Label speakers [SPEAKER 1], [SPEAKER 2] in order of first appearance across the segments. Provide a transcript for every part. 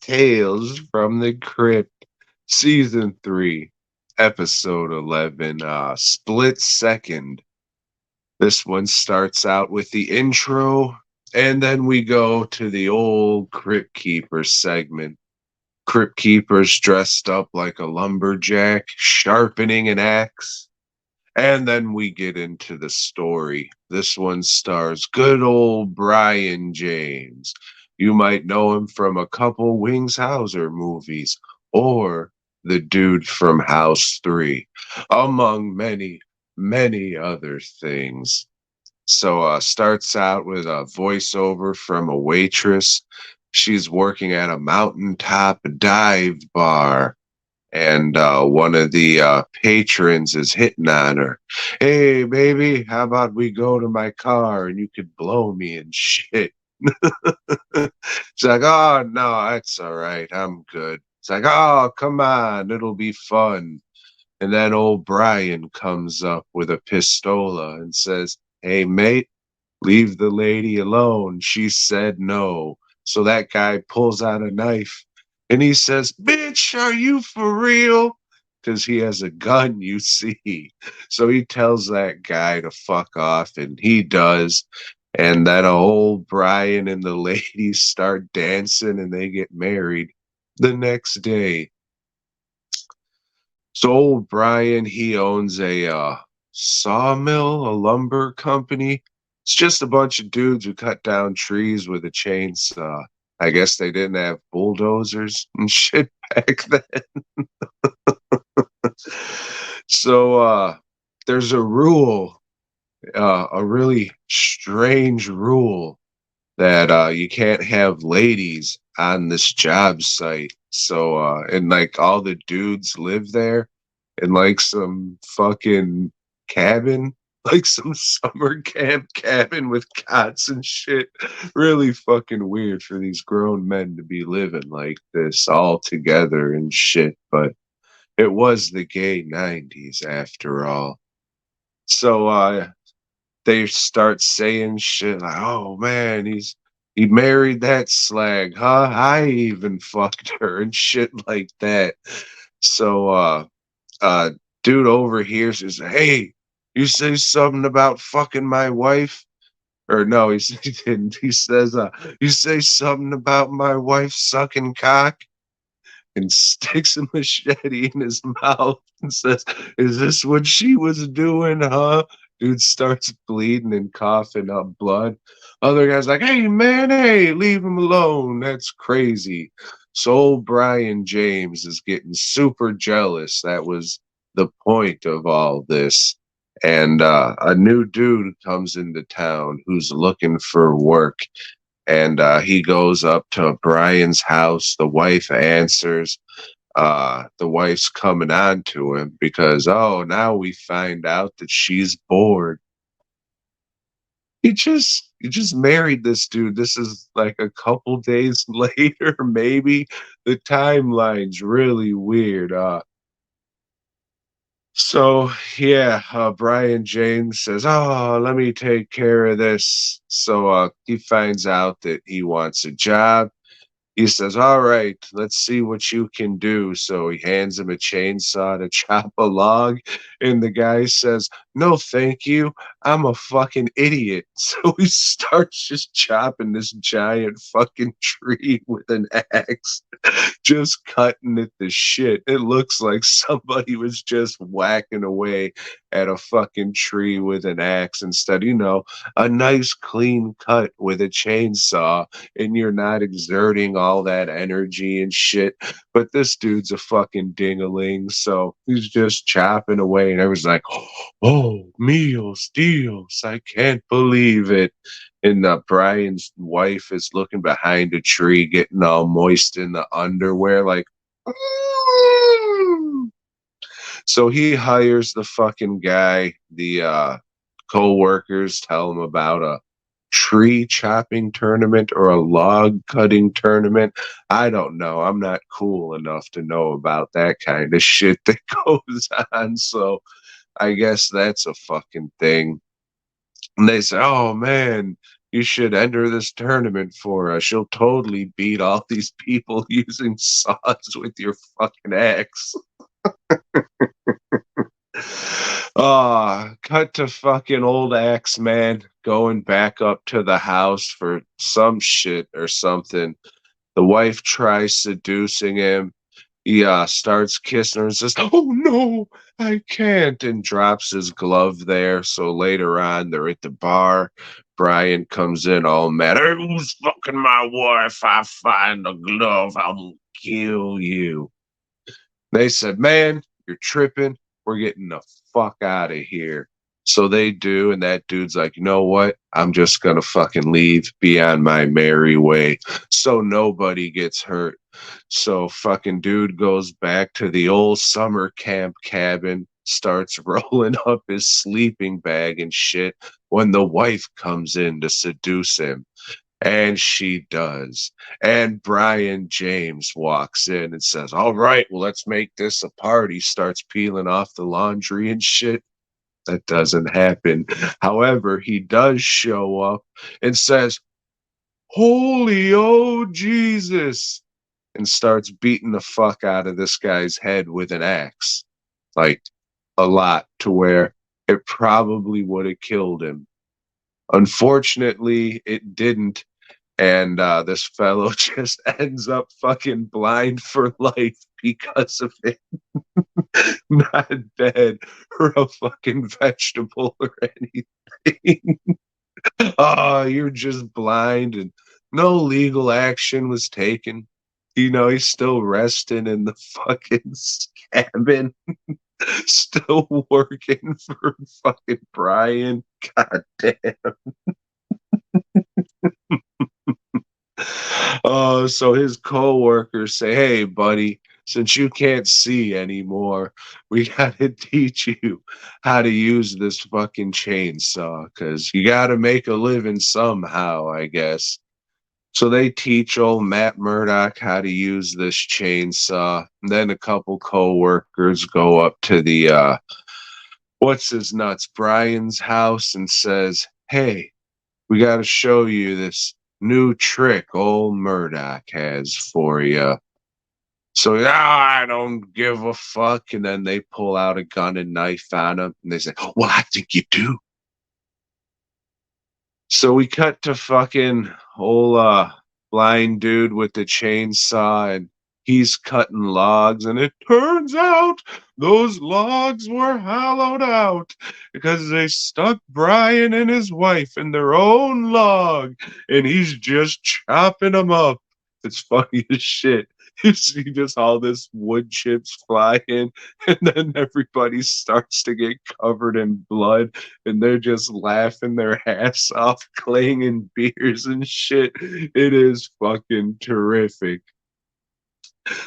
[SPEAKER 1] Tales from the Crypt, Season 3, Episode 11, Split Second. This one starts out with the intro, and then we go to the old Crypt Keeper segment. Crypt Keeper's dressed up like a lumberjack, sharpening an axe. And then we get into the story. This one stars good old Brian James. You might know him from a couple Wings Hauser movies or the dude from House 3, among many, many other things. So starts out with a voiceover from a waitress. She's working at a mountaintop dive bar, and one of the patrons is hitting on her. Hey, baby, how about we go to my car and you could blow me and shit? She's like, oh, no, that's all right. I'm good. It's like, oh, come on, it'll be fun. And then old Brian comes up with a pistola and says, hey, mate, leave the lady alone. She said no. So that guy pulls out a knife and he says, bitch, are you for real? Because he has a gun, you see. So he tells that guy to fuck off, and he does. And then old Brian and the ladies start dancing and they get married the next day. So old Brian, he owns a sawmill, a lumber company. It's just a bunch of dudes who cut down trees with a chainsaw. I guess they didn't have bulldozers and shit back then. So there's a rule, a really strange rule that you can't have ladies on this job site. So and like all the dudes live there in like some fucking cabin, like some summer camp cabin with cots and shit. Really fucking weird for these grown men to be living like this all together and shit. But it was the gay 90s after all. So they start saying shit like, "Oh man, he married that slag, huh? I even fucked her," and shit like that. So uh dude over here says, "Hey, you say something about fucking my wife?" Or no, he didn't. He says, "You say something about my wife sucking cock?" And sticks a machete in his mouth and says, "Is this what she was doing, huh?" Dude starts bleeding and coughing up blood. Other guy's like, "Hey, man, hey, leave him alone. That's crazy." So old Brian James is getting super jealous. That was the point of all this. And a new dude comes into town who's looking for work, and he goes up to Brian's house. The wife answers. The wife's coming on to him because, oh, now we find out that she's bored. He just married this dude. This is like a couple days later, maybe. The timeline's really weird. So yeah, Brian James says, "Oh, let me take care of this." So he finds out that he wants a job. He says, "All right, let's see what you can do." So he hands him a chainsaw to chop a log, and the guy says, "No, thank you. I'm a fucking idiot." So he starts just chopping this giant fucking tree with an axe, just cutting it to shit. It looks like somebody was just whacking away at a fucking tree with an axe instead, a nice clean cut with a chainsaw, and you're not exerting all that energy and shit. But this dude's a fucking dingaling, so he's just chopping away, and everyone's like, "Oh, meals, deals! I can't believe it." And Brian's wife is looking behind a tree, getting all moist in the underwear, like, "Mm." So he hires the fucking guy. The co-workers tell him about a tree chopping tournament or a log cutting tournament. I don't know. I'm not cool enough to know about that kind of shit that goes on. So I guess that's a fucking thing. And they say, "Oh man, You should enter this tournament for us. You'll totally beat all these people using saws with your fucking axe. Cut to fucking old axe man going back up to the house for some shit or something. The wife tries seducing him. He starts kissing her and says, "Oh no, I can't," and drops his glove there. So later on, they're at the bar. Brian comes in all mad. "Hey, who's fucking my wife? I find the glove, I'll kill you." They said, "Man, you're tripping. We're getting the fuck out of here." So they do, and that dude's like, "You know what? I'm just gonna fucking leave, be on my merry way." So nobody gets hurt. So fucking dude goes back to the old summer camp cabin, starts rolling up his sleeping bag and shit when the wife comes in to seduce him. And she does. And Brian James walks in and says, "All right, well, let's make this a party." Starts peeling off the laundry and shit. That doesn't happen. However, he does show up and says, "Holy oh Jesus," and starts beating the fuck out of this guy's head with an axe. Like a lot to where it probably would have killed him. Unfortunately, it didn't, and this fellow just ends up fucking blind for life because of it. Not dead or a fucking vegetable or anything. Oh, you're just blind, and no legal action was taken. He's still resting in the fucking cabin, still working for fucking Brian. God damn. Oh, so his coworkers say, "Hey, buddy, since you can't see anymore, we gotta teach you how to use this fucking chainsaw, because you gotta make a living somehow, I guess." So they teach old Matt Murdock how to use this chainsaw. And then a couple coworkers go up to the what's his nuts, Brian's house, and says, "Hey, we got to show you this new trick old Murdoch has for you." So, "Yeah, I don't give a fuck." And then they pull out a gun and knife on him, and they say, "Well, I think you do." So we cut to fucking old blind dude with the chainsaw, and he's cutting logs, and it turns out those logs were hollowed out because they stuck Brian and his wife in their own log, and he's just chopping them up. It's funny as shit. You see just all this wood chips flying, and then everybody starts to get covered in blood, and they're just laughing their ass off, clanging beers and shit. It is fucking terrific.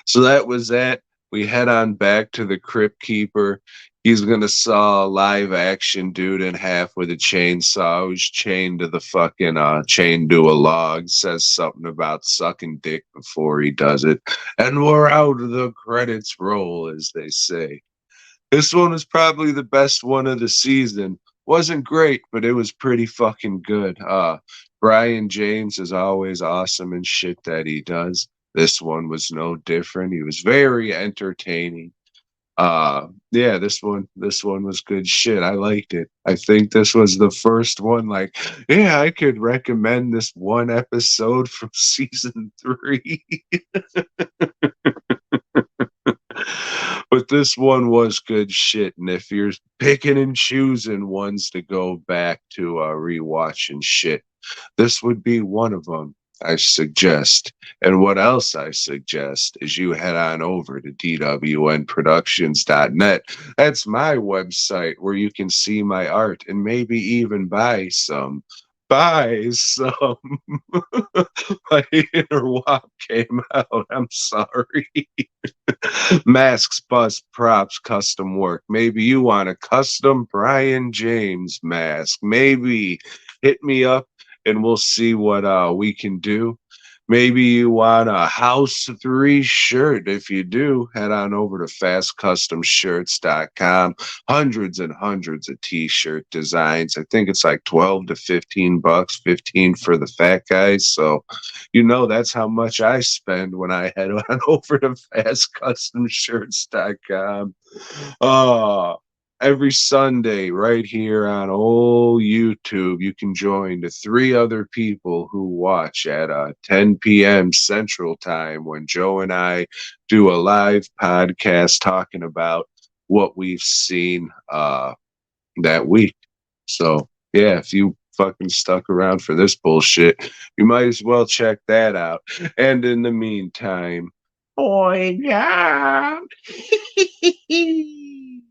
[SPEAKER 1] So that was that. We head on back to the Crypt Keeper. He's gonna saw a live action dude in half with a chainsaw who's chained to the fucking chained to a log, says something about sucking dick before he does it. And we're out of the credits roll, as they say. This one was probably the best one of the season. Wasn't great, but it was pretty fucking good. Brian James is always awesome in shit that he does. This one was no different. He was very entertaining. Yeah, this one was good shit. I liked it. I think this was the first one, like, yeah, I could recommend this one episode from season 3. But this one was good shit, and if you're picking and choosing ones to go back to rewatch and shit, this would be one of them, I suggest. And what else I suggest is you head on over to dwnproductions.net. That's my website where you can see my art and maybe even buy some. Buy some. My inner wop came out. I'm sorry. Masks, bust, props, custom work. Maybe you want a custom Brian James mask. Maybe hit me up and we'll see what we can do. Maybe you want a House 3 shirt. If you do, head on over to fastcustomshirts.com. Hundreds and hundreds of t-shirt designs. I think it's like 12 to 15 bucks, 15 for the fat guys. So, that's how much I spend when I head on over to fastcustomshirts.com. Uh every Sunday, right here on old YouTube, you can join the three other people who watch at 10 p.m. Central Time when Joe and I do a live podcast talking about what we've seen that week. So, yeah, if you fucking stuck around for this bullshit, you might as well check that out. And in the meantime, oh my God.